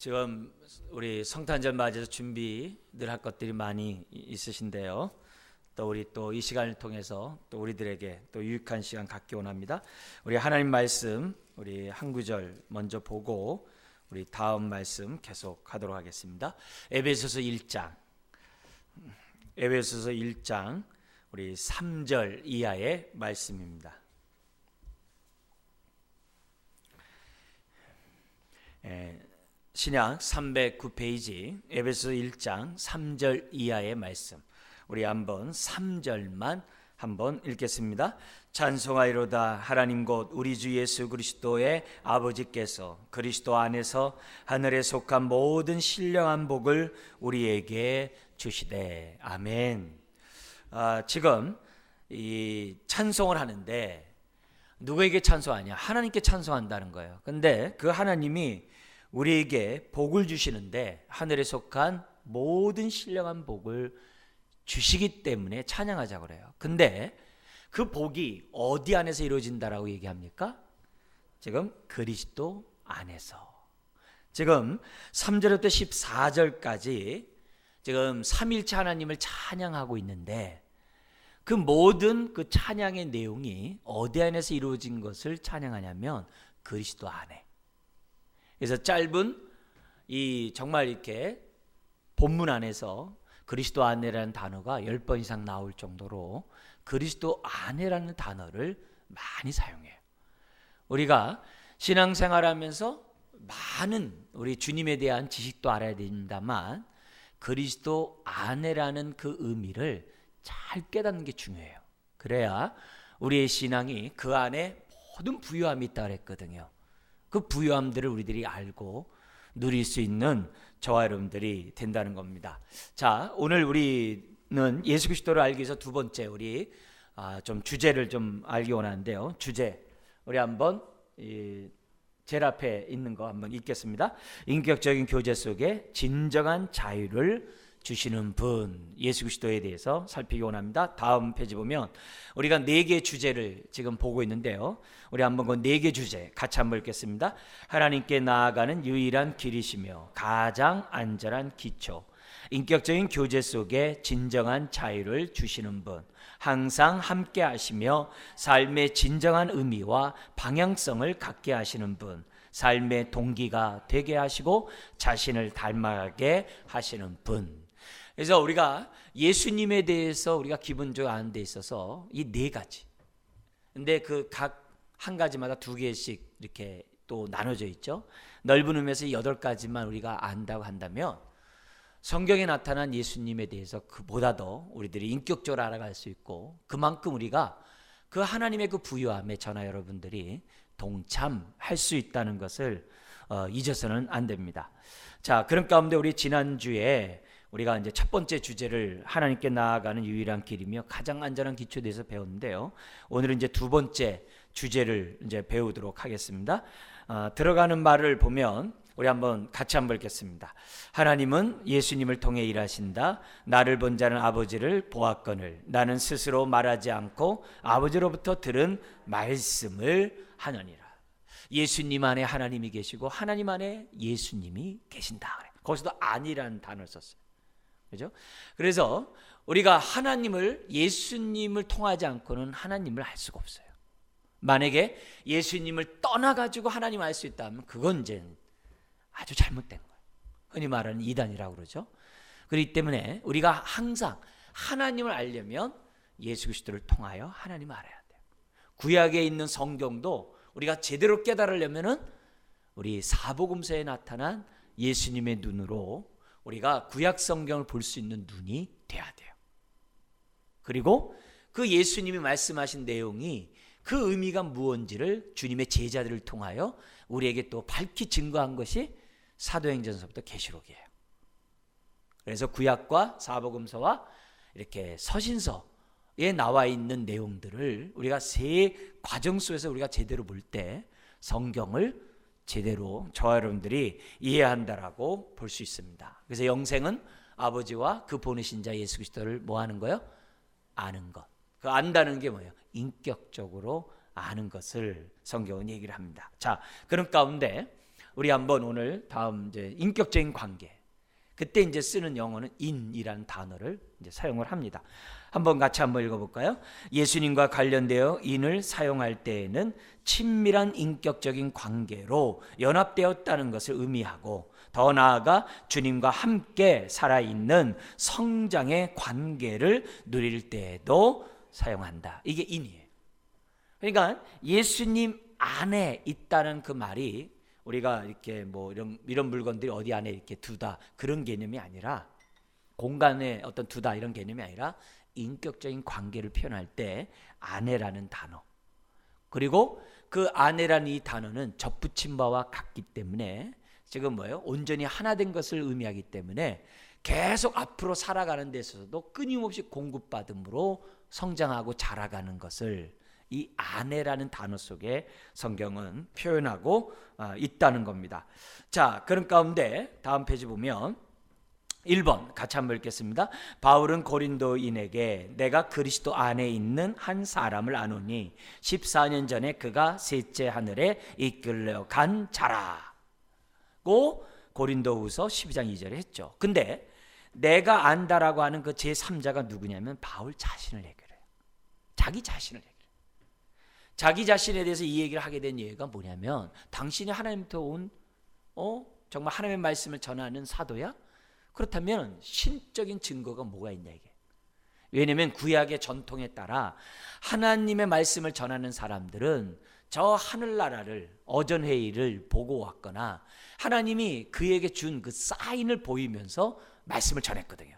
지금 우리 성탄절 맞이해서 준비들 할 것들이 많이 있으신데요. 또 우리 또 이 시간을 통해서 또 우리들에게 또 유익한 시간 갖기 원합니다. 우리 하나님 말씀 우리 한 구절 먼저 보고 우리 다음 말씀 계속 하도록 하겠습니다. 에베소서 1장 우리 3절 이하의 말씀입니다. 신약 309페이지 에베소서 1장 3절 이하의 말씀, 우리 한번 3절만 한번 읽겠습니다. 찬송하리로다. 하나님 곧 우리 주 예수 그리스도의 아버지께서 그리스도 안에서 하늘에 속한 모든 신령한 복을 우리에게 주시되. 아멘. 지금 이 찬송을 하는데 누구에게 찬송하냐? 하나님께 찬송한다는 거예요. 근데 그 하나님이 우리에게 복을 주시는데 하늘에 속한 모든 신령한 복을 주시기 때문에 찬양하자고 그래요. 근데 그 복이 어디 안에서 이루어진다라고 얘기합니까? 지금 그리스도 안에서. 지금 3절부터 14절까지 지금 삼일체 하나님을 찬양하고 있는데 그 모든 그 찬양의 내용이 어디 안에서 이루어진 것을 찬양하냐면 그리스도 안에. 그래서 짧은 이 정말 이렇게 본문 안에서 그리스도 안에라는 단어가 10번 이상 나올 정도로 그리스도 안에라는 단어를 많이 사용해요. 우리가 신앙생활하면서 많은 우리 주님에 대한 지식도 알아야 됩니다만 그리스도 안에라는 그 의미를 잘 깨닫는 게 중요해요. 그래야 우리의 신앙이 그 안에 모든 부유함이 있다고 그랬거든요. 그 부유함들을 우리들이 알고 누릴 수 있는 저와 여러분들이 된다는 겁니다. 자, 오늘 우리는 예수 그리스도를 알기 위해서 두 번째 우리 좀 주제를 좀 알기 원하는데요. 주제 우리 한번 제일 앞에 있는 거 한번 읽겠습니다. 인격적인 교제 속에 진정한 자유를 주시는 분, 예수 그리스도에 대해서 살피기 원합니다. 다음 페이지 보면 우리가 4개의 주제를 지금 보고 있는데요. 우리 한번 그 4개 주제 같이 한번 읽겠습니다. 하나님께 나아가는 유일한 길이시며 가장 안전한 기초, 인격적인 교제 속에 진정한 자유를 주시는 분, 항상 함께 하시며 삶의 진정한 의미와 방향성을 갖게 하시는 분, 삶의 동기가 되게 하시고 자신을 닮아가게 하시는 분. 그래서 우리가 예수님에 대해서 우리가 기본적으로 아는 데 있어서 이 4가지. 근데 그 각 한 가지마다 2개씩 이렇게 또 나눠져 있죠. 넓은 의미에서 8가지만 우리가 안다고 한다면 성경에 나타난 예수님에 대해서 그보다 더 우리들이 인격적으로 알아갈 수 있고 그만큼 우리가 그 하나님의 그 부유함에 저나 여러분들이 동참할 수 있다는 것을 잊어서는 안 됩니다. 자, 그런 가운데 우리 지난주에 우리가 이제 첫 번째 주제를 하나님께 나아가는 유일한 길이며 가장 안전한 기초에 대해서 배웠는데요. 오늘은 이제 두 번째 주제를 이제 배우도록 하겠습니다. 들어가는 말을 보면 우리 한번 같이 한번 읽겠습니다. 하나님은 예수님을 통해 일하신다. 나를 본 자는 아버지를 보았거늘 나는 스스로 말하지 않고 아버지로부터 들은 말씀을 하느니라. 예수님 안에 하나님이 계시고 하나님 안에 예수님이 계신다. 거기서도 아니라는 단어를 썼어요. 그죠? 그래서 우리가 예수님을 통하지 않고는 하나님을 알 수가 없어요. 만약에 예수님을 떠나가지고 하나님을 알 수 있다면 그건 이제 아주 잘못된 거예요. 흔히 말하는 이단이라고 그러죠. 그렇기 때문에 우리가 항상 하나님을 알려면 예수 그리스도를 통하여 하나님을 알아야 돼요. 구약에 있는 성경도 우리가 제대로 깨달으려면은 우리 사복음서에 나타난 예수님의 눈으로 우리가 구약 성경을 볼 수 있는 눈이 돼야 돼요. 그리고 그 예수님이 말씀하신 내용이 그 의미가 무엇인지를 주님의 제자들을 통하여 우리에게 또 밝히 증거한 것이 사도행전서부터 계시록이에요. 그래서 구약과 사복음서와 이렇게 서신서에 나와 있는 내용들을 우리가 세 과정 속에서 우리가 제대로 볼 때 성경을 제대로 저와 여러분들이 이해한다라고 볼 수 있습니다. 그래서 영생은 아버지와 그 보내신 자 예수 그리스도를 뭐 하는 거예요? 아는 것. 그 안다는 게 뭐예요? 인격적으로 아는 것을 성경은 얘기를 합니다. 자, 그런 가운데 우리 한번 오늘 다음 이제 인격적인 관계, 그때 이제 쓰는 영어는 in이라는 단어를 이제 사용을 합니다. 한번 같이 한번 읽어볼까요? 예수님과 관련되어 in을 사용할 때에는 친밀한 인격적인 관계로 연합되었다는 것을 의미하고, 더 나아가 주님과 함께 살아있는 성장의 관계를 누릴 때에도 사용한다. 이게 in이에요. 그러니까 예수님 안에 있다는 그 말이 우리가 이렇게 뭐 이런 물건들이 어디 안에 이렇게 두다 그런 개념이 아니라, 공간에 어떤 두다 이런 개념이 아니라 인격적인 관계를 표현할 때 아내라는 단어, 그리고 그 아내라는 이 단어는 접붙임 바와 같기 때문에 지금 뭐예요? 온전히 하나 된 것을 의미하기 때문에 계속 앞으로 살아가는 데 있어서도 끊임없이 공급받음으로 성장하고 자라가는 것을 이 아내라는 단어 속에 성경은 표현하고 있다는 겁니다. 자, 그런 가운데 다음 페이지 보면 1번 같이 한번 읽겠습니다. 바울은 고린도인에게 내가 그리스도 안에 있는 한 사람을 아노니 14년 전에 그가 셋째 하늘에 이끌려 간 자라고 고린도후서 12장 2절에 했죠. 근데 내가 안다라고 하는 그 제3자가 누구냐면 바울 자신을 얘기해요. 자기 자신을 얘기해요. 자기 자신에 대해서 이 얘기를 하게 된 이유가 뭐냐면, 당신이 하나님부터 온 정말 하나님의 말씀을 전하는 사도야? 그렇다면 신적인 증거가 뭐가 있냐 이게. 왜냐하면 구약의 전통에 따라 하나님의 말씀을 전하는 사람들은 저 하늘나라를, 어전회의를 보고 왔거나 하나님이 그에게 준 그 사인을 보이면서 말씀을 전했거든요.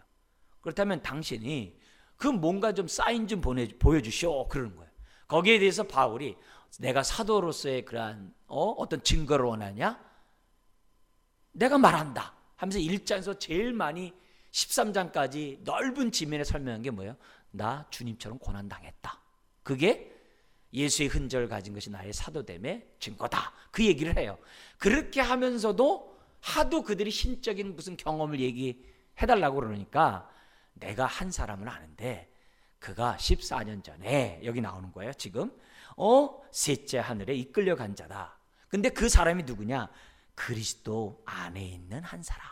그렇다면 당신이 그 뭔가 좀 사인 좀 보여주시오 그러는 거예요. 거기에 대해서 바울이 내가 사도로서의 그러한 어떤 증거를 원하냐? 내가 말한다 하면서 1장에서 제일 많이 13장까지 넓은 지면에 설명한 게 뭐예요? 나 주님처럼 고난당했다. 그게 예수의 흔적을 가진 것이 나의 사도됨의 증거다. 그 얘기를 해요. 그렇게 하면서도 하도 그들이 신적인 무슨 경험을 얘기해달라고 그러니까 내가 한 사람을 아는데 그가 14년 전에 여기 나오는 거예요. 지금 셋째 하늘에 이끌려 간 자다. 근데 그 사람이 누구냐? 그리스도 안에 있는 한 사람.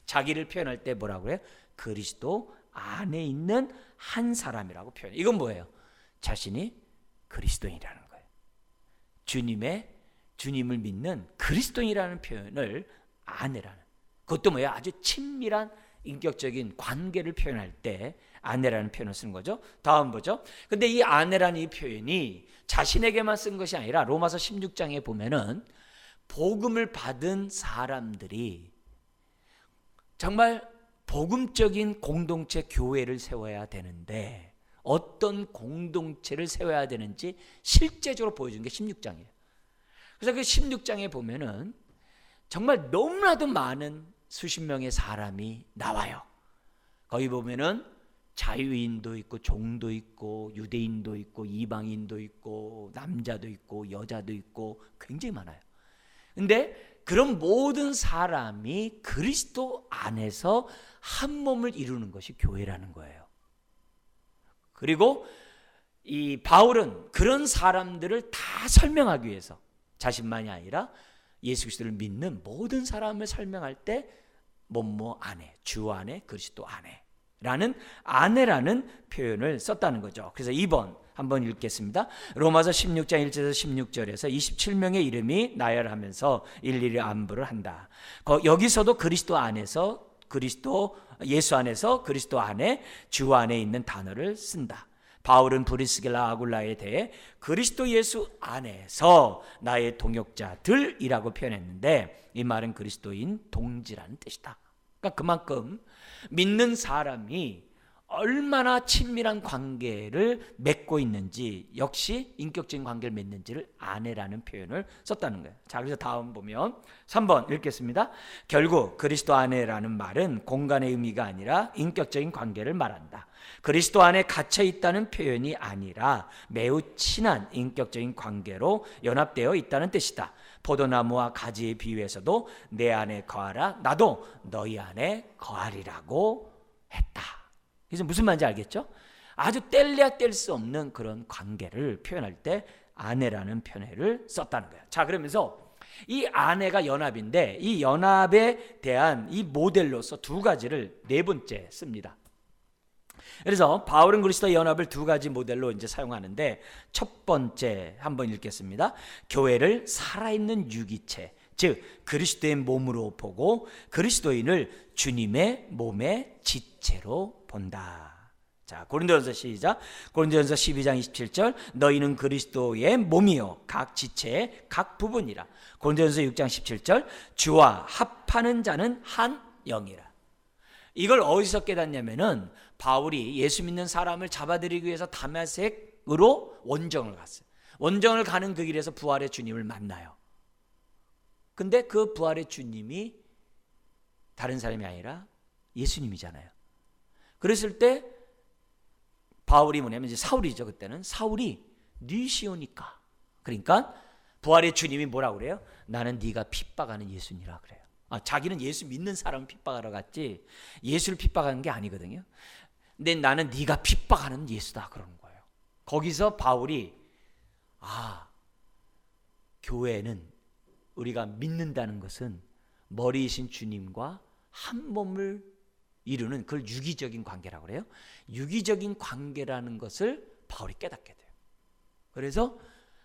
자기를 표현할 때 뭐라고 해요? 그리스도 안에 있는 한 사람이라고 표현해요. 이건 뭐예요? 자신이 그리스도인이라는 거예요. 주님을 믿는 그리스도인이라는 표현을 아내라는, 그것도 뭐예요? 아주 친밀한 인격적인 관계를 표현할 때 아내라는 표현을 쓰는 거죠. 다음 보죠. 근데 이 아내라는 이 표현이 자신에게만 쓴 것이 아니라 로마서 16장에 보면은 복음을 받은 사람들이 정말 복음적인 공동체 교회를 세워야 되는데 어떤 공동체를 세워야 되는지 실제적으로 보여준 게 16장이에요. 그래서 그 16장에 보면은 정말 너무나도 많은 수십 명의 사람이 나와요. 거기 보면은 자유인도 있고 종도 있고 유대인도 있고 이방인도 있고 남자도 있고 여자도 있고 굉장히 많아요. 근데 그런 모든 사람이 그리스도 안에서 한 몸을 이루는 것이 교회라는 거예요. 그리고 이 바울은 그런 사람들을 다 설명하기 위해서 자신만이 아니라 예수 그리스도를 믿는 모든 사람을 설명할 때 뭐뭐 안에, 주 안에, 그리스도 안에 라는 아내라는 표현을 썼다는 거죠. 그래서 2번 한번 읽겠습니다. 로마서 16장 1절에서 16절에서 27명의 이름이 나열하면서 일일이 안부를 한다. 여기서도 그리스도 안에서, 예수 안에서, 그리스도 안에, 주 안에 있는 단어를 쓴다. 바울은 브리스길라 아굴라에 대해 그리스도 예수 안에서 나의 동역자들이라고 표현했는데 이 말은 그리스도인 동지라는 뜻이다. 그러니까 그만큼 믿는 사람이 얼마나 친밀한 관계를 맺고 있는지, 역시 인격적인 관계를 맺는지를 아내라는 표현을 썼다는 거예요. 자, 그래서 다음 보면 3번 읽겠습니다. 결국 그리스도 안에라는 말은 공간의 의미가 아니라 인격적인 관계를 말한다. 그리스도 안에 갇혀 있다는 표현이 아니라 매우 친한 인격적인 관계로 연합되어 있다는 뜻이다. 포도나무와 가지에 비유해서도 내 안에 거하라, 나도 너희 안에 거하리라고 했다. 그래서 무슨 말인지 알겠죠? 아주 뗄래야 뗄 수 없는 그런 관계를 표현할 때 아내라는 표현을 썼다는 거예요. 자, 그러면서 이 아내가 연합인데 이 연합에 대한 이 모델로서 두 가지를 네 번째 씁니다. 그래서 바울은 그리스도의 연합을 두 가지 모델로 이제 사용하는데, 첫 번째 한번 읽겠습니다. 교회를 살아있는 유기체, 즉 그리스도의 몸으로 보고 그리스도인을 주님의 몸의 지체로 본다. 자, 고린도전서 시작. 고린도전서 12장 27절, 너희는 그리스도의 몸이요 각 지체의 각 부분이라. 고린도전서 6장 17절, 주와 합하는 자는 한 영이라. 이걸 어디서 깨닫냐면은 바울이 예수 믿는 사람을 잡아들이기 위해서 다메섹으로 원정을 갔어요. 원정을 가는 그 길에서 부활의 주님을 만나요. 근데 그 부활의 주님이 다른 사람이 아니라 예수님이잖아요. 그랬을 때 바울이 뭐냐면 이제 사울이죠. 그때는 사울이 니시오니까, 그러니까 부활의 주님이 뭐라고 그래요? 나는 네가 핍박하는 예수니라 그래요. 자기는 예수 믿는 사람을 핍박하러 갔지 예수를 핍박하는 게 아니거든요. 근데 나는 네가 핍박하는 예수다 그러는 거예요. 거기서 바울이 교회는 우리가 믿는다는 것은 머리이신 주님과 한 몸을 이루는 그걸 유기적인 관계라고 그래요. 유기적인 관계라는 것을 바울이 깨닫게 돼요. 그래서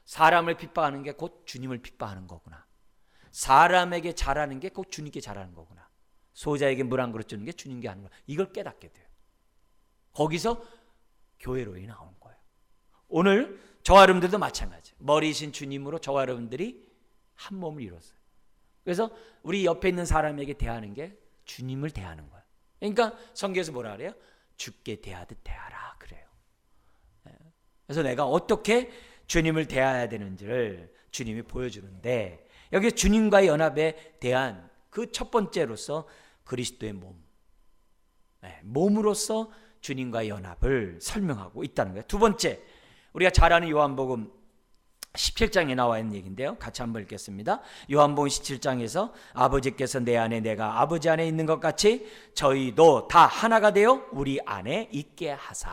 사람을 핍박하는 게 곧 주님을 핍박하는 거구나. 사람에게 잘하는 게 꼭 주님께 잘하는 거구나. 소자에게 물 한 그릇 주는 게 주님께 하는 거구나. 이걸 깨닫게 돼요. 거기서 교회로이 나오는 거예요. 오늘 저와 여러분들도 마찬가지예요. 머리이신 주님으로 저와 여러분들이 한 몸을 이뤘어요. 그래서 우리 옆에 있는 사람에게 대하는 게 주님을 대하는 거예요. 그러니까 성경에서 뭐라 그래요? 주께 대하듯 대하라 그래요. 그래서 내가 어떻게 주님을 대해야 되는지를 주님이 보여주는데, 여기 주님과의 연합에 대한 그 첫 번째로서 그리스도의 몸, 몸으로서 주님과의 연합을 설명하고 있다는 거예요. 두 번째, 우리가 잘 아는 요한복음 17장에 나와 있는 얘기인데요. 같이 한번 읽겠습니다. 요한복음 17장에서 아버지께서 내 안에 내가 아버지 안에 있는 것 같이 저희도 다 하나가 되어 우리 안에 있게 하사,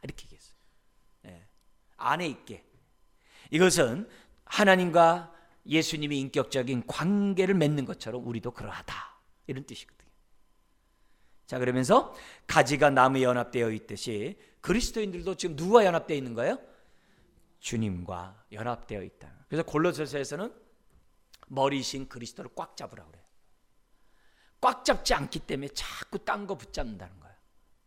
이렇게 얘기했어요. 안에 있게. 이것은 하나님과 예수님이 인격적인 관계를 맺는 것처럼 우리도 그러하다, 이런 뜻이거든요. 자, 그러면서 가지가 나무에 연합되어 있듯이 그리스도인들도 지금 누구와 연합되어 있는 거예요? 주님과 연합되어 있다. 그래서 골로새서에서는 머리이신 그리스도를 꽉 잡으라고 그래요. 꽉 잡지 않기 때문에 자꾸 딴 거 붙잡는다는 거예요.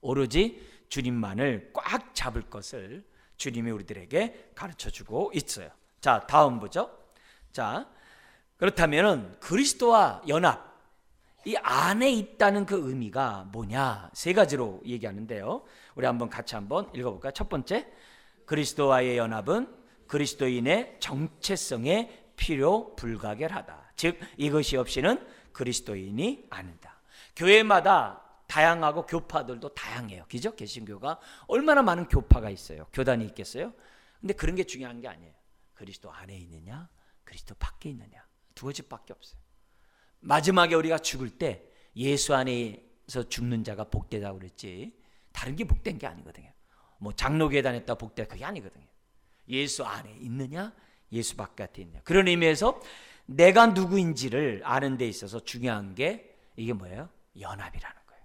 오로지 주님만을 꽉 잡을 것을 주님이 우리들에게 가르쳐주고 있어요. 자, 다음 보죠. 자, 그렇다면 그리스도와 연합, 이 안에 있다는 그 의미가 뭐냐? 세 가지로 얘기하는데요. 우리 한번 같이 한번 읽어볼까요? 첫 번째, 그리스도와의 연합은 그리스도인의 정체성에 필요 불가결하다. 즉 이것이 없이는 그리스도인이 아니다. 교회마다 다양하고 교파들도 다양해요. 그죠? 개신교가 얼마나 많은 교파가 있어요. 교단이 있겠어요? 근데 그런 게 중요한 게 아니에요. 그리스도 안에 있느냐, 그리스도 밖에 있느냐, 두 가지밖에 없어요. 마지막에 우리가 죽을 때 예수 안에서 죽는 자가 복되다고 그랬지 다른 게 복된 게 아니거든요. 뭐 장로교회 다녔다 복되다, 그게 아니거든요. 예수 안에 있느냐, 예수 바깥에 있느냐. 그런 의미에서 내가 누구인지를 아는 데 있어서 중요한 게 이게 뭐예요? 연합이라는 거예요.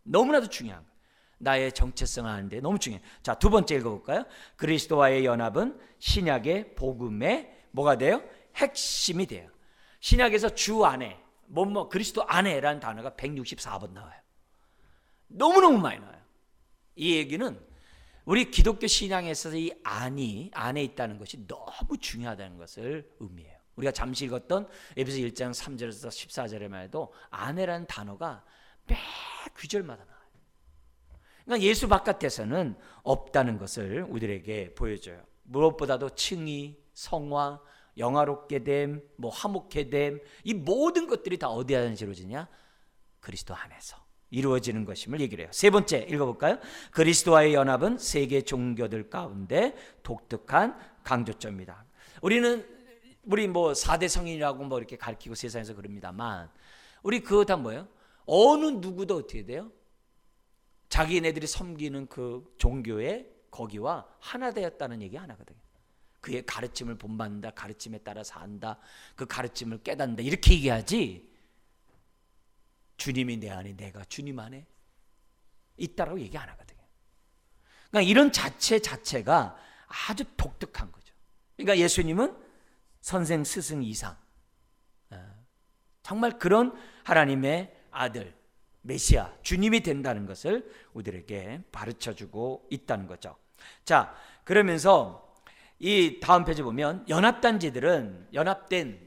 너무나도 중요한 거예요. 나의 정체성을 아는데 너무 중요해요. 자, 두 번째 읽어볼까요? 그리스도와의 연합은 신약의 복음의 뭐가 돼요? 핵심이 돼요. 신약에서 주 안에, 그리스도 안에라는 단어가 164번 나와요. 너무너무 많이 나와요. 이 얘기는 우리 기독교 신앙에서 이 안에 있다는 것이 너무 중요하다는 것을 의미해요. 우리가 잠시 읽었던 에베소 1장 3절에서 14절에만 해도 안에라는 단어가 매 구절마다 나와요. 그러니까 예수 바깥에서는 없다는 것을 우리들에게 보여줘요. 무엇보다도 칭의, 성화, 영화롭게 됨, 화목해 됨, 이 모든 것들이 다 어디에 이루어지냐? 그리스도 안에서 이루어지는 것임을 얘기를 해요. 세 번째 읽어볼까요? 그리스도와의 연합은 세계 종교들 가운데 독특한 강조점이다. 우리 4대 성인이라고 이렇게 가르치고 세상에서 그럽니다만, 우리 그거 다 뭐예요? 어느 누구도 어떻게 돼요? 자기네들이 섬기는 그 종교의 거기와 하나 되었다는 얘기 안 하거든요. 그의 가르침을 본받는다, 가르침에 따라 산다, 그 가르침을 깨닫는다 이렇게 얘기하지, 주님이 내 안에 내가 주님 안에 있다라고 얘기 안 하거든요. 그러니까 이런 자체가 아주 독특한 거죠. 그러니까 예수님은 선생 스승 이상, 정말 그런 하나님의 아들 메시아 주님이 된다는 것을 우리에게 가르쳐주고 있다는 거죠. 자, 그러면서 이 다음 페이지 보면 연합된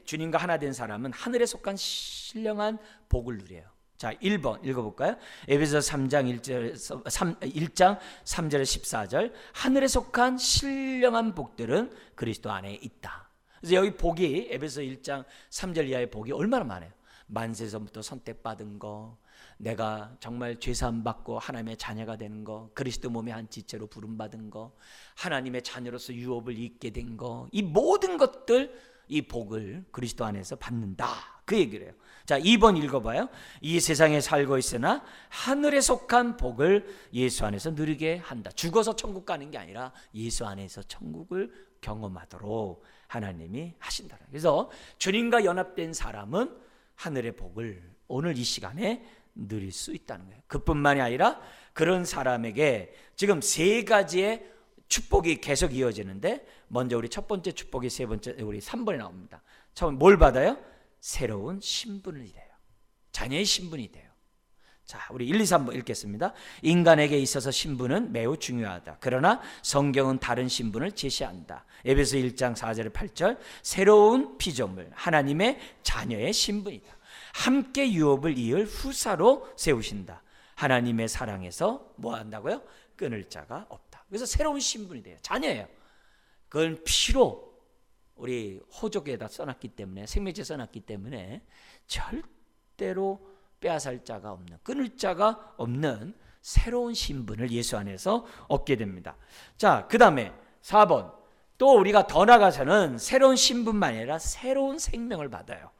주님과 하나 된 사람은 하늘에 속한 신령한 복을 누려요. 자, 1번 읽어볼까요? 에베소서 1장 3절에 14절, 하늘에 속한 신령한 복들은 그리스도 안에 있다. 그래서 여기 복이 에베소서 1장 3절 이하의 복이 얼마나 많아요. 만세전부터 선택받은 거, 내가 정말 죄사함 받고 하나님의 자녀가 되는 거, 그리스도 몸의 한 지체로 부름받은 거, 하나님의 자녀로서 유업을 잊게 된 거, 이 모든 것들, 이 복을 그리스도 안에서 받는다, 그 얘기를 해요. 자, 2번 읽어봐요. 이 세상에 살고 있으나 하늘에 속한 복을 예수 안에서 누리게 한다. 죽어서 천국 가는 게 아니라 예수 안에서 천국을 경험하도록 하나님이 하신다. 그래서 주님과 연합된 사람은 하늘의 복을 오늘 이 시간에 누릴 수 있다는 거예요. 그뿐만이 아니라 그런 사람에게 지금 세 가지의 축복이 계속 이어지는데, 먼저 우리 첫 번째 축복이 세 번째 우리 3번에 나옵니다. 처음 뭘 받아요? 새로운 신분이 돼요. 자녀의 신분이 돼요. 자, 우리 1, 2, 3번 읽겠습니다. 인간에게 있어서 신분은 매우 중요하다. 그러나 성경은 다른 신분을 제시한다. 에베소 1장 4절 8절, 새로운 피조물 하나님의 자녀의 신분이다. 함께 유업을 이을 후사로 세우신다. 하나님의 사랑에서 뭐 한다고요? 끊을 자가 없다. 그래서 새로운 신분이 돼요. 자녀예요. 그건 피로 우리 호족에다 써놨기 때문에, 생명체 써놨기 때문에 절대로 빼앗을 자가 없는, 끊을 자가 없는 새로운 신분을 예수 안에서 얻게 됩니다. 자, 그 다음에 4번, 또 우리가 더 나가서는 새로운 신분만 아니라 새로운 생명을 받아요.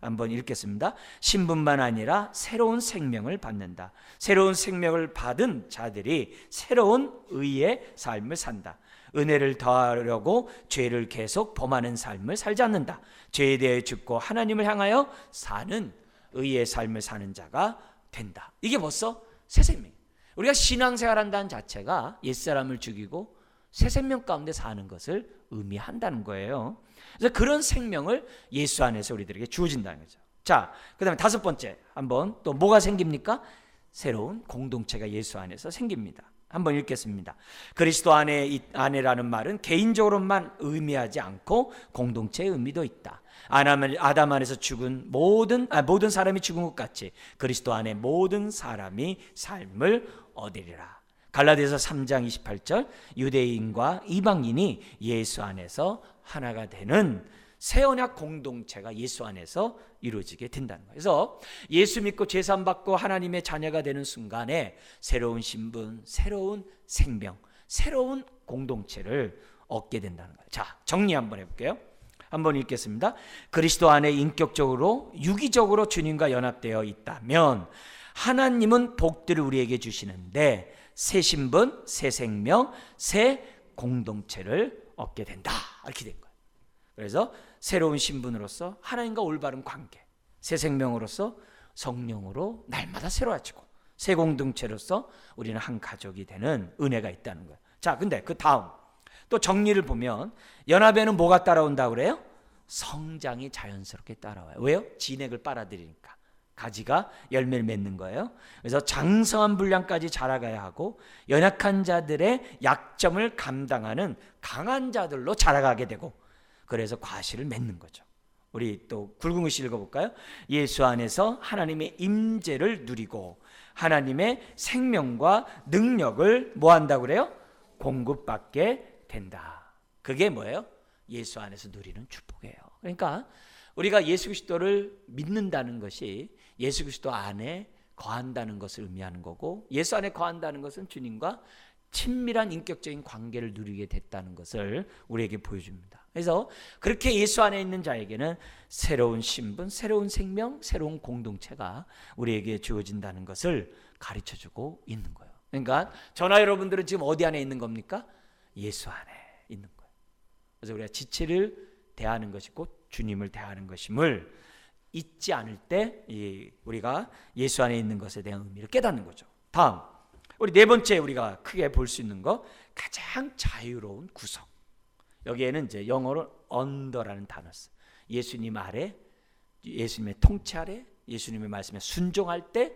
한번 읽겠습니다. 신분만 아니라 새로운 생명을 받는다. 새로운 생명을 받은 자들이 새로운 의의 삶을 산다. 은혜를 더하려고 죄를 계속 범하는 삶을 살지 않는다. 죄에 대해 죽고 하나님을 향하여 사는 의의 삶을 사는 자가 된다. 이게 벌써 새 생명. 우리가 신앙생활한다는 자체가 옛사람을 죽이고 새 생명 가운데 사는 것을 의미한다는 거예요. 그래서 그런 생명을 예수 안에서 우리들에게 주어진다는 거죠. 자, 그 다음에 다섯 번째, 한번 또 뭐가 생깁니까? 새로운 공동체가 예수 안에서 생깁니다. 한번 읽겠습니다. 그리스도 안에라는 말은 개인적으로만 의미하지 않고 공동체의 의미도 있다. 아담 안에서 죽은 모든 사람이 죽은 것 같이 그리스도 안에 모든 사람이 삶을 얻으리라. 갈라디아서 3장 28절, 유대인과 이방인이 예수 안에서 하나가 되는 새 언약 공동체가 예수 안에서 이루어지게 된다는 거예요. 그래서 예수 믿고 제사함 받고 하나님의 자녀가 되는 순간에 새로운 신분, 새로운 생명, 새로운 공동체를 얻게 된다는 거예요. 자, 정리 한번 해볼게요. 한번 읽겠습니다. 그리스도 안에 인격적으로 유기적으로 주님과 연합되어 있다면 하나님은 복들을 우리에게 주시는데 새 신분, 새 생명, 새 공동체를 얻게 된다, 이렇게 된 거예요. 그래서 새로운 신분으로서 하나님과 올바른 관계, 새 생명으로서 성령으로 날마다 새로워지고, 새 공동체로서 우리는 한 가족이 되는 은혜가 있다는 거예요. 자, 근데 그 다음 또 정리를 보면 연합에는 뭐가 따라온다고 그래요? 성장이 자연스럽게 따라와요. 왜요? 진액을 빨아들이니까. 가지가 열매를 맺는 거예요. 그래서 장성한 분량까지 자라가야 하고 연약한 자들의 약점을 감당하는 강한 자들로 자라가게 되고, 그래서 과실을 맺는 거죠. 우리 또 굵은 글씨 읽어볼까요? 예수 안에서 하나님의 임재를 누리고 하나님의 생명과 능력을 뭐 한다고 그래요? 공급받게 된다. 그게 뭐예요? 예수 안에서 누리는 축복이에요. 그러니까 우리가 예수 그리스도를 믿는다는 것이 예수 그리스도 안에 거한다는 것을 의미하는 거고, 예수 안에 거한다는 것은 주님과 친밀한 인격적인 관계를 누리게 됐다는 것을 우리에게 보여줍니다. 그래서 그렇게 예수 안에 있는 자에게는 새로운 신분, 새로운 생명, 새로운 공동체가 우리에게 주어진다는 것을 가르쳐주고 있는 거예요. 그러니까 저나 여러분들은 지금 어디 안에 있는 겁니까? 예수 안에 있는 거예요. 그래서 우리가 지체를 대하는 것이 곧 주님을 대하는 것임을 잊지 않을 때 우리가 예수 안에 있는 것에 대한 의미를 깨닫는 거죠. 다음, 우리 네 번째 우리가 크게 볼 수 있는 거, 가장 자유로운 구성. 여기에는 이제 영어로 언더라는 단어 써. 예수님 아래, 예수님의 통치 아래, 예수님의 말씀에 순종할 때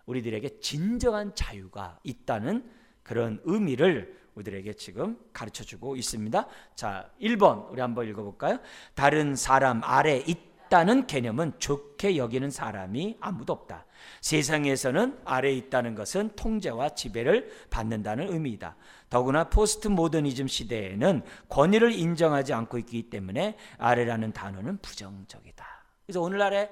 우리들에게 진정한 자유가 있다는 그런 의미를 우리들에게 지금 가르쳐주고 있습니다. 자, 1번 우리 한번 읽어볼까요? 다른 사람 아래 있다는 개념은 좋게 여기는 사람이 아무도 없다. 세상에서는 아래에 있다는 것은 통제와 지배를 받는다는 의미이다. 더구나 포스트 모더니즘 시대에는 권위를 인정하지 않고 있기 때문에 아래라는 단어는 부정적이다. 그래서 오늘날의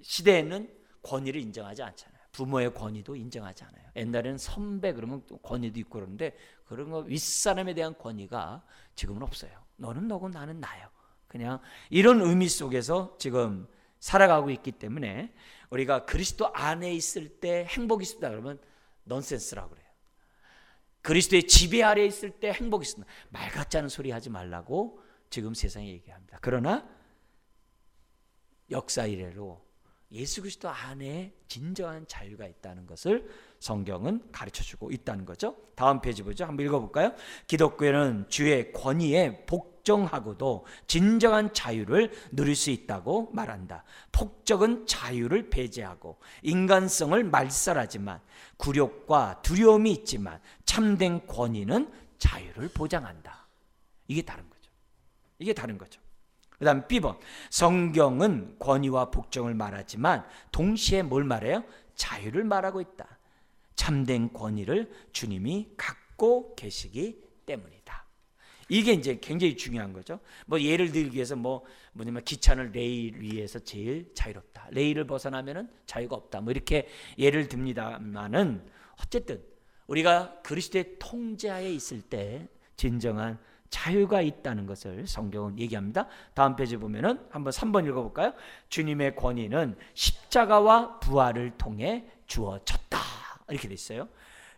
시대에는 권위를 인정하지 않잖아요. 부모의 권위도 인정하지 않아요. 옛날에는 선배 그러면 권위도 있고 그러는데 그런 거 윗사람에 대한 권위가 지금은 없어요. 너는 너고 나는 나요. 그냥 이런 의미 속에서 지금 살아가고 있기 때문에 우리가 그리스도 안에 있을 때 행복이 있습니다 그러면 넌센스라고 그래요. 그리스도의 지배 아래 있을 때 행복이 있습니다. 말 같지 않은 소리 하지 말라고 지금 세상에 얘기합니다. 그러나 역사 이래로 예수 그리스도 안에 진정한 자유가 있다는 것을 성경은 가르쳐주고 있다는 거죠. 다음 페이지 보죠. 한번 읽어볼까요? 기독교는 주의 권위에 복종하고도 진정한 자유를 누릴 수 있다고 말한다. 폭적은 자유를 배제하고 인간성을 말살하지만 굴욕과 두려움이 있지만 참된 권위는 자유를 보장한다. 이게 다른 거죠. 이게 다른 거죠. 그 다음 B번, 성경은 권위와 복종을 말하지만 동시에 뭘 말해요? 자유를 말하고 있다. 참된 권위를 주님이 갖고 계시기 때문이다. 이게 이제 굉장히 중요한 거죠. 뭐 예를 들기 위해서 뭐냐면 기차는 레일 위에서 제일 자유롭다. 레일을 벗어나면은 자유가 없다. 뭐 이렇게 예를 듭니다만은 어쨌든 우리가 그리스도의 통제하에 있을 때 진정한 자유가 있다는 것을 성경은 얘기합니다. 다음 페이지 보면은 한번 3번 읽어볼까요? 주님의 권위는 십자가와 부활을 통해 주어졌다. 이렇게 돼 있어요.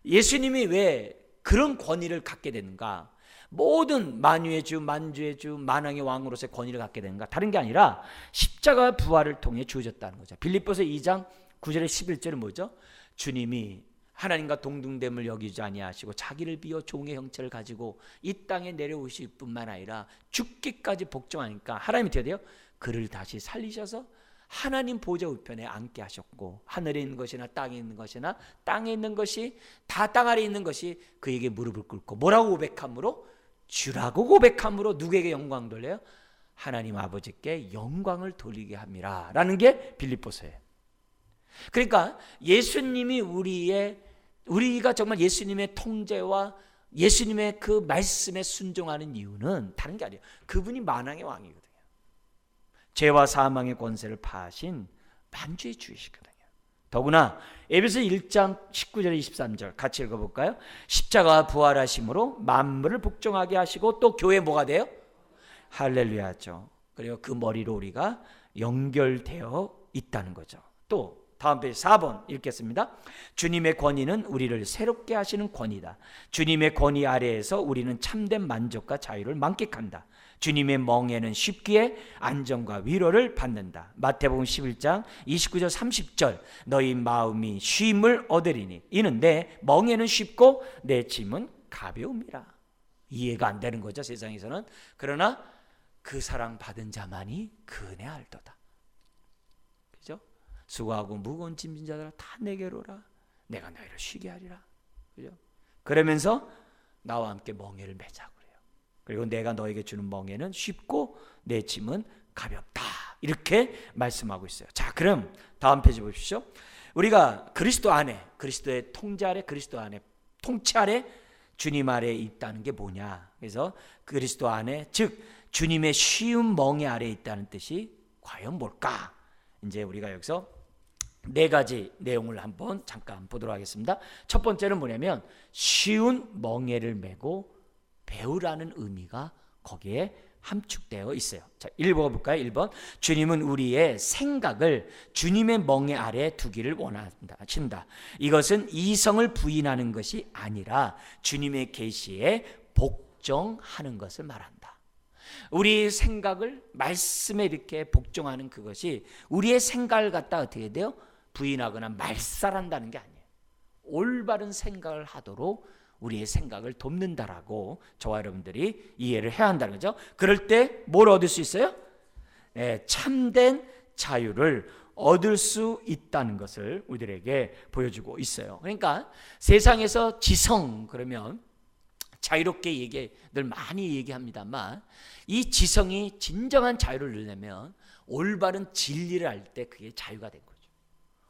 예수님이 왜 그런 권위를 갖게 되는가? 모든 만유의 주, 만주의 주, 만왕의 왕으로서의 권위를 갖게 되는가? 다른 게 아니라 십자가와 부활을 통해 주어졌다는 거죠. 빌립보서 2장 9절에 11절은 뭐죠? 주님이 하나님과 동등됨을 여기지 아니하시고 자기를 비워 종의 형체를 가지고 이 땅에 내려오실 뿐만 아니라 죽기까지 복종하니까 하나님이 어떻게 돼요? 그를 다시 살리셔서 하나님 보좌 우편에 앉게 하셨고 하늘에 있는 것이나 땅에 있는 것이나 땅에 있는 것이 다 땅 아래 있는 것이 그에게 무릎을 꿇고 뭐라고 고백함으로? 주라고 고백함으로 누구에게 영광 돌려요? 하나님 아버지께 영광을 돌리게 함이라 라는 게 빌립보서예요. 그러니까 예수님이 우리가 정말 예수님의 통제와 예수님의 그 말씀에 순종하는 이유는 다른 게 아니에요. 그분이 만왕의 왕이거든요. 죄와 사망의 권세를 파하신 만주의 주이시거든요. 더구나 에베소 1장 19절 23절 같이 읽어볼까요? 십자가와 부활하심으로 만물을 복종하게 하시고 또 교회 뭐가 돼요? 할렐루야죠. 그리고 그 머리로 우리가 연결되어 있다는 거죠. 또 다음 페이지 4번 읽겠습니다. 주님의 권위는 우리를 새롭게 하시는 권위다. 주님의 권위 아래에서 우리는 참된 만족과 자유를 만끽한다. 주님의 멍에는 쉽기에 안정과 위로를 받는다. 마태복음 11장 29절 30절 너희 마음이 쉼을 얻으리니 이는 내 멍에는 쉽고 내 짐은 가벼움이라. 이해가 안 되는 거죠 세상에서는. 그러나 그 사랑 받은 자만이 그 은혜 알도다. 그죠? 수고하고 무거운 짐진 자들아 다 내게로 오라. 내가 너희를 쉬게 하리라. 그죠? 그러면서 나와 함께 멍에를 매자고 그래요. 그리고 내가 너에게 주는 멍에는 쉽고 내 짐은 가볍다. 이렇게 말씀하고 있어요. 자, 그럼 다음 페이지 보십시오. 우리가 그리스도 안에, 그리스도의 통제 아래, 그리스도 안에, 통치 아래, 주님 아래에 있다는 게 뭐냐? 그래서 그리스도 안에, 즉 주님의 쉬운 멍에 아래에 있다는 뜻이 과연 뭘까? 이제 우리가 여기서 네 가지 내용을 한번 잠깐 보도록 하겠습니다. 첫 번째는 뭐냐면 쉬운 멍에를 메고 배우라는 의미가 거기에 함축되어 있어요. 자, 읽어볼까요? 1번. 주님은 우리의 생각을 주님의 멍에 아래 두기를 원하신다. 이것은 이성을 부인하는 것이 아니라 주님의 계시에 복종하는 것을 말한다. 우리 생각을 말씀에 이렇게 복종하는 그것이 우리의 생각을 갖다 어떻게 돼요? 부인하거나 말살한다는 게 아니에요. 올바른 생각을 하도록 우리의 생각을 돕는다라고 저와 여러분들이 이해를 해야 한다는 거죠. 그럴 때 뭘 얻을 수 있어요? 네, 참된 자유를 얻을 수 있다는 것을 우리들에게 보여주고 있어요. 그러니까 세상에서 지성 그러면 자유롭게 늘 많이 얘기합니다만 이 지성이 진정한 자유를 누리려면 올바른 진리를 알 때 그게 자유가 된 거죠.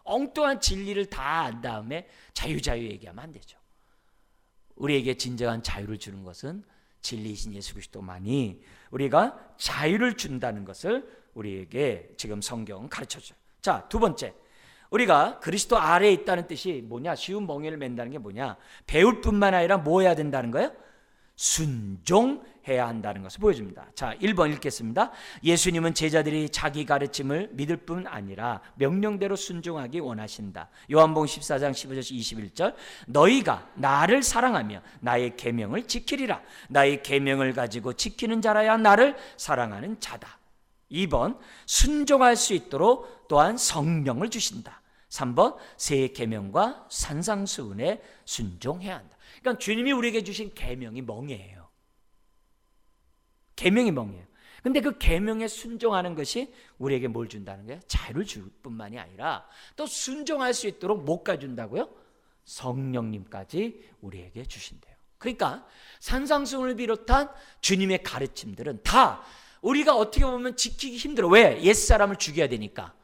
엉뚱한 진리를 다 안 다음에 자유 얘기하면 안 되죠. 우리에게 진정한 자유를 주는 것은 진리이신 예수 그리스도만이 우리가 자유를 준다는 것을 우리에게 지금 성경은 가르쳐줘요. 자, 두 번째, 우리가 그리스도 아래에 있다는 뜻이 뭐냐? 쉬운 멍에를 맨다는 게 뭐냐? 배울 뿐만 아니라 뭐 해야 된다는 거예요? 순종해야 한다는 것을 보여줍니다. 자, 1번 읽겠습니다. 예수님은 제자들이 자기 가르침을 믿을 뿐 아니라 명령대로 순종하기 원하신다. 요한복음 14장 15절에서 21절 너희가 나를 사랑하며 나의 계명을 지키리라. 나의 계명을 가지고 지키는 자라야 나를 사랑하는 자다. 2번 순종할 수 있도록 또한 성령을 주신다. 3번 새 계명과 산상수훈에 순종해야 한다. 그러니까 주님이 우리에게 주신 계명이 멍에예요. 계명이 멍에예요. 근데 그 계명에 순종하는 것이 우리에게 뭘 준다는 거예요? 자유를 줄 뿐만이 아니라 또 순종할 수 있도록 뭐까지 준다고요? 성령님까지 우리에게 주신대요. 그러니까 산상수훈을 비롯한 주님의 가르침들은 다 우리가 어떻게 보면 지키기 힘들어. 왜? 옛사람을 죽여야 되니까.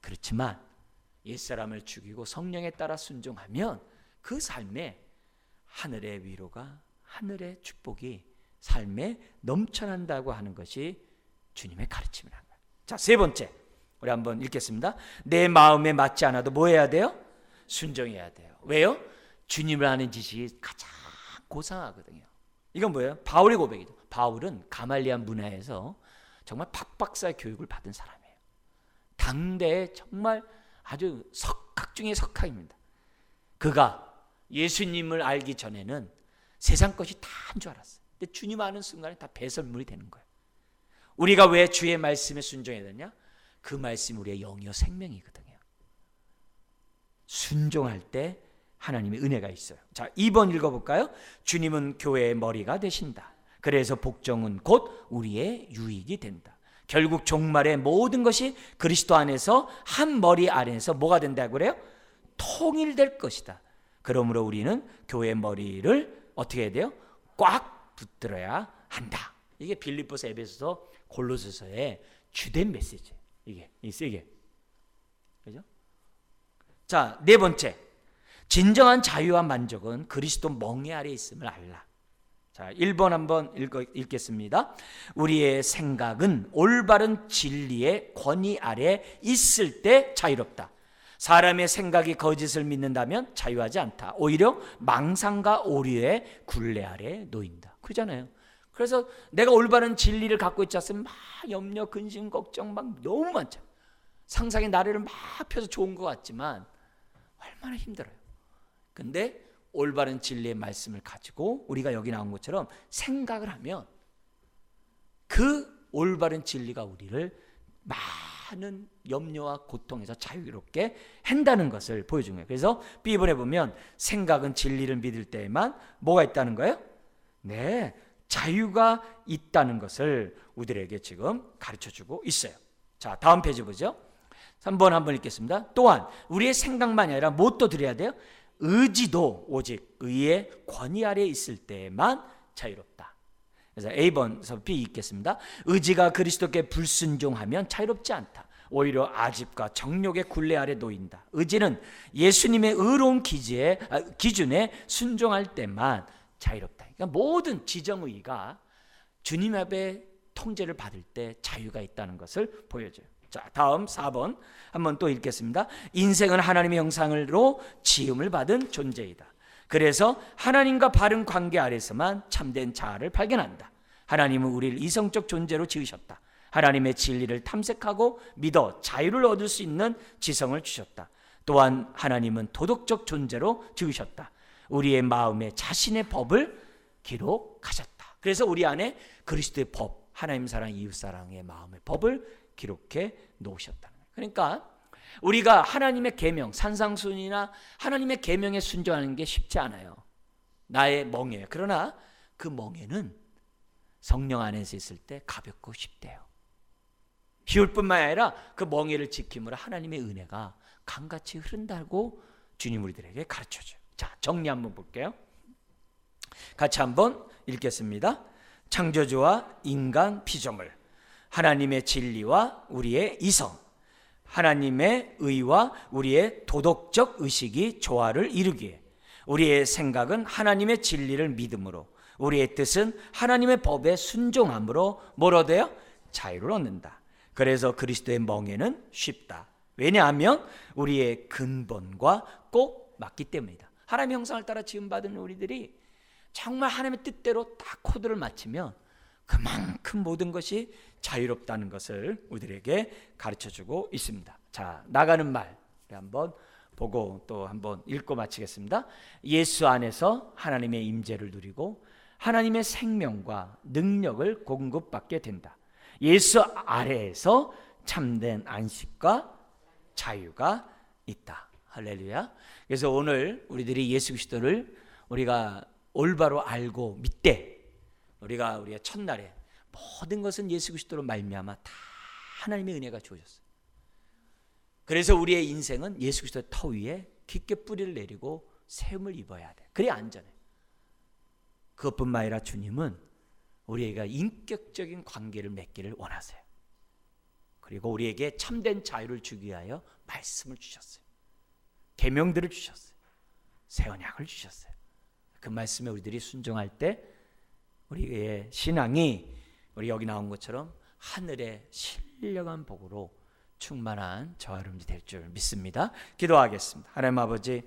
그렇지만 옛사람을 죽이고 성령에 따라 순종하면 그 삶에 하늘의 위로가, 하늘의 축복이 삶에 넘쳐난다고 하는 것이 주님의 가르침이라는 거예요. 자, 세 번째 우리 한번 읽겠습니다. 내 마음에 맞지 않아도 뭐 해야 돼요? 순종해야 돼요. 왜요? 주님을 아는 지식이 가장 고상하거든요. 이건 뭐예요? 바울의 고백이죠. 바울은 가말리안 문화에서 정말 박박사의 교육을 받은 사람이에요. 당대에 정말 아주 석학 중에 석학입니다. 그가 예수님을 알기 전에는 세상 것이 다인 줄 알았어요. 근데 주님 아는 순간에 다 배설물이 되는 거예요. 우리가 왜 주의 말씀에 순종해야 되냐? 그 말씀이 우리의 영이요 생명이거든요. 순종할 때 하나님의 은혜가 있어요. 자, 2번 읽어볼까요? 주님은 교회의 머리가 되신다. 그래서 복종은 곧 우리의 유익이 된다. 결국 종말의 모든 것이 그리스도 안에서 한 머리 아래에서 뭐가 된다고 그래요? 통일될 것이다. 그러므로 우리는 교회의 머리를 어떻게 해야 돼요? 꽉 붙들어야 한다. 이게 빌립보서, 에베소서, 골로새서의 주된 메시지예요. 이게. 그죠? 자, 네 번째. 진정한 자유와 만족은 그리스도 멍에 아래 있음을 알라. 자, 1번 한번 읽겠습니다. 우리의 생각은 올바른 진리의 권위 아래 있을 때 자유롭다. 사람의 생각이 거짓을 믿는다면 자유하지 않다. 오히려 망상과 오류의 굴레 아래 놓인다. 그러잖아요. 그래서 내가 올바른 진리를 갖고 있지 않으면 막 염려, 근심, 걱정 막 너무 많죠. 상상의 나래를 막 펴서 좋은 것 같지만 얼마나 힘들어요. 근데 올바른 진리의 말씀을 가지고 우리가 여기 나온 것처럼 생각을 하면 그 올바른 진리가 우리를 많은 염려와 고통에서 자유롭게 한다는 것을 보여준 거예요. 그래서 비번에 보면 생각은 진리를 믿을 때에만 뭐가 있다는 거예요? 네, 자유가 있다는 것을 우리들에게 지금 가르쳐주고 있어요. 자, 다음 페이지 보죠. 3번 한번 읽겠습니다. 또한 우리의 생각만이 아니라 무엇도 드려야 돼요? 의지도 오직 의의 권위 아래 있을 때만 자유롭다. 그래서 A번서 B 읽겠습니다. 의지가 그리스도께 불순종하면 자유롭지 않다. 오히려 아집과 정욕의 굴레 아래 놓인다. 의지는 예수님의 의로운 기준에 순종할 때만 자유롭다. 그러니까 모든 지정의가 주님 앞에 통제를 받을 때 자유가 있다는 것을 보여줘요. 자, 다음 4번 한번 또 읽겠습니다. 인생은 하나님의 형상으로 지음을 받은 존재이다. 그래서 하나님과 바른 관계 아래서만 참된 자아를 발견한다. 하나님은 우리를 이성적 존재로 지으셨다. 하나님의 진리를 탐색하고 믿어 자유를 얻을 수 있는 지성을 주셨다. 또한 하나님은 도덕적 존재로 지으셨다. 우리의 마음에 자신의 법을 기록하셨다. 그래서 우리 안에 그리스도의 법, 하나님 사랑, 이웃 사랑의 마음의 법을 기록해 놓으셨다는 거예요. 그러니까 우리가 하나님의 계명, 산상순이나 하나님의 계명에 순종하는 게 쉽지 않아요. 나의 멍에요. 그러나 그 멍에는 성령 안에서 있을 때 가볍고 쉽대요. 쉬울 뿐만 아니라 그 멍에를 지킴으로 하나님의 은혜가 강같이 흐른다고 주님 우리들에게 가르쳐줘요. 자, 정리 한번 볼게요. 같이 한번 읽겠습니다. 창조주와 인간 피조물, 하나님의 진리와 우리의 이성, 하나님의 의와 우리의 도덕적 의식이 조화를 이루기에 우리의 생각은 하나님의 진리를 믿음으로, 우리의 뜻은 하나님의 법에 순종함으로 뭐로 얻어요? 자유를 얻는다. 그래서 그리스도의 멍에는 쉽다. 왜냐하면 우리의 근본과 꼭 맞기 때문이다. 하나님의 형상을 따라 지음받은 우리들이 정말 하나님의 뜻대로 딱 코드를 맞추면 그만큼 모든 것이 자유롭다는 것을 우리들에게 가르쳐주고 있습니다. 자, 나가는 말 한번 보고 또 한번 읽고 마치겠습니다. 예수 안에서 하나님의 임재를 누리고 하나님의 생명과 능력을 공급받게 된다. 예수 아래에서 참된 안식과 자유가 있다. 할렐루야. 그래서 오늘 우리들이 예수 그리스도를 우리가 올바로 알고 믿되 우리가 첫날에 모든 것은 예수 그리스도로 말미암아 다 하나님의 은혜가 주어졌어요. 그래서 우리의 인생은 예수 그리스도의 터 위에 깊게 뿌리를 내리고 세움을 입어야 돼. 그래야 안전해. 그것뿐만 아니라 주님은 우리에게 인격적인 관계를 맺기를 원하세요. 그리고 우리에게 참된 자유를 주기 위하여 말씀을 주셨어요. 계명들을 주셨어요. 새 언약을 주셨어요. 그 말씀에 우리들이 순종할 때 우리의 신앙이 우리 여기 나온 것처럼 하늘의 신령한 복으로 충만한 저와 여러분이 될 줄 믿습니다. 기도하겠습니다. 하나님 아버지,